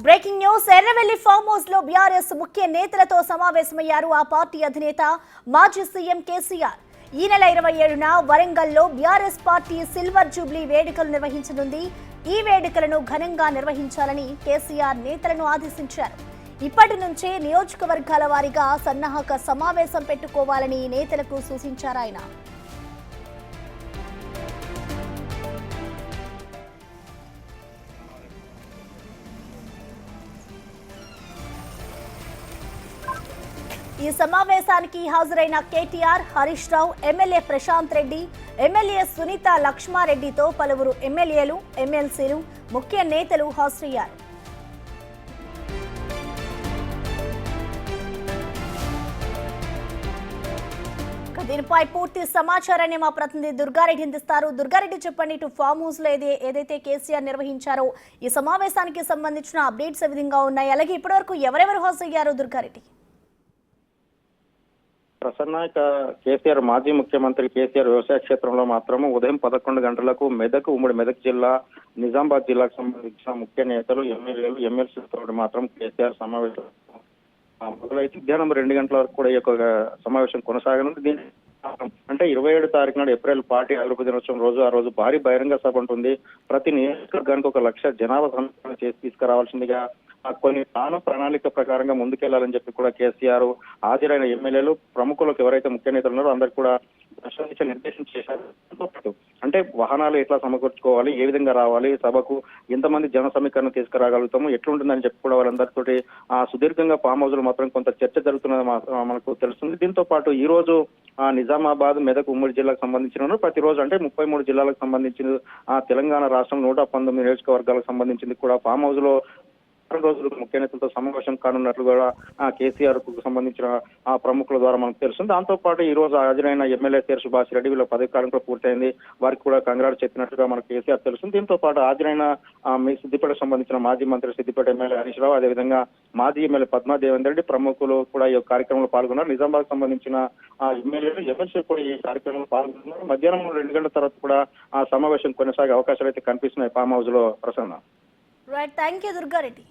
Breaking news Erravelli farm house లో BRS ముఖ్య నేతలతో సమావేశమయ్యారు ఆ పార్టీ అధినేత మాజీ సీఎం కేసీఆర్. ఈ నెల 27న వరంగల్లో బీఆర్ఎస్ పార్టీ సిల్వర్ జూబ్లీ వేడుకలు నిర్వహించనుంది. ఈ వేడుకలను ఘనంగా నిర్వహించాలని కేసీఆర్ నేతలను ఆదేశించారు. ఇప్పటి నుంచే నియోజకవర్గాల వారీగా సన్నాహక సమావేశం పెట్టుకోవాలని నేతలకు సూచించారు ఆయన. ఈ సమావేశానికి హాజరైన కేటీఆర్, హరీష్ రావు, ఎమ్మెల్యే ప్రశాంత్ రెడ్డి, ఎమ్మెల్యే సునీత లక్ష్మారెడ్డితో పలువురు ఎమ్మెల్యేలు, ఎమ్మెల్సీలు, ముఖ్య నేతలు హాజరయ్యారు. దీనిపై పూర్తి సమాచారాన్ని మా ప్రతినిధి దుర్గారెడ్డి అందిస్తారు. దుర్గారెడ్డి, చెప్పండి, ఇటు ఫామ్ హౌస్ లో ఏదైతే కేసీఆర్ నిర్వహించారో ఈ సమావేశానికి సంబంధించిన అప్డేట్స్ ఏ విధంగా ఉన్నాయి, అలాగే ఇప్పటివరకు ఎవరెవరు హాజరయ్యారు? దుర్గారెడ్డి. ప్రసన్న, కేసీఆర్ మాజీ ముఖ్యమంత్రి కేసీఆర్ వ్యవసాయ క్షేత్రంలో మాత్రం ఉదయం 11 గంటలకు మెదక్, ఉమ్మడి మెదక్ జిల్లా, నిజామాబాద్ జిల్లాకు సంబంధించిన ముఖ్య నేతలు, ఎమ్మెల్యేలు, ఎమ్మెల్సీలతో మాత్రం కేసీఆర్ సమావేశం మొదలైతే మధ్యాహ్నం 2 గంటల వరకు కూడా ఈ యొక్క సమావేశం కొనసాగనుంది. దీని అంటే 27 తారీఖు నాడు ఏప్రిల్ పార్టీ ఆవిర్భావ దినోత్సవం రోజు ఆ రోజు భారీ బహిరంగ సభ ఉంటుంది. ప్రతి నియోజకవర్గానికి 1 లక్ష జనాభా సమీకరణ చేసి తీసుకురావాల్సిందిగా కొన్ని ప్రణాళిక ప్రకారంగా ముందుకెళ్లాలని చెప్పి కూడా కేసీఆర్ హాజరైన ఎమ్మెల్యేలు, ప్రముఖులకు ఎవరైతే ముఖ్య నేతలు ఉన్నారో అందరికి కూడా నిర్దేశం చేశారు. అంటే వాహనాలు ఎట్లా సమకూర్చుకోవాలి, ఏ విధంగా రావాలి, సభకు ఎంతమంది జన సమీకరణ తీసుకురాగలుగుతాము, ఎట్లుంటుందని చెప్పి కూడా వాళ్ళందరితోటి సుదీర్ఘంగా ఫామ్ హౌస్ లో మాత్రం కొంత చర్చ జరుగుతున్నది మనకు తెలుస్తుంది. దీంతో పాటు ఈ రోజు నిజామాబాద్, మెదక్ ఉమ్మడి జిల్లాకు సంబంధించిన ప్రతిరోజు అంటే 33 జిల్లాలకు సంబంధించిన తెలంగాణ రాష్ట్రం 119 నియోజకవర్గాలకు సంబంధించింది కూడా ఫామ్ హౌస్ లో రోజులకు ముఖ్య నేతలతో సమావేశం కానున్నట్లు కూడా కేసీఆర్ కు సంబంధించిన ప్రముఖుల ద్వారా మనకు తెలుస్తుంది. దాంతో పాటు ఈ రోజు హాజరైన ఎమ్మెల్యే తేరు సుభాష్ రెడ్డి వీళ్ళ పదవి కాలం కూడా పూర్తయింది, వారికి కూడా కంగ్రాట్స్ చెప్పినట్టుగా మనకు కేసీఆర్ తెలుస్తుంది. దీంతో పాటు హాజరైన సిద్దిపేటకు సంబంధించిన మాజీ మంత్రి సిద్దిపేట ఎమ్మెల్యే హరీష్ రావు, అదేవిధంగా మాజీ ఎమ్మెల్యే పద్మా దేవేందర్ రెడ్డి ప్రముఖులు కూడా ఈ కార్యక్రమంలో పాల్గొన్నారు. నిజామాబాద్ సంబంధించిన ఎమ్మెల్యేలు, ఎమ్మెల్సీ కూడా ఈ కార్యక్రమంలో పాల్గొన్నారు. మధ్యాహ్నం 2 గంటల తర్వాత కూడా సమావేశం కొనసాగే అవకాశాలు అయితే కనిపిస్తున్నాయి ఫామ్ హౌస్ లో. Prasanna. Right, thank you Durga Reddy.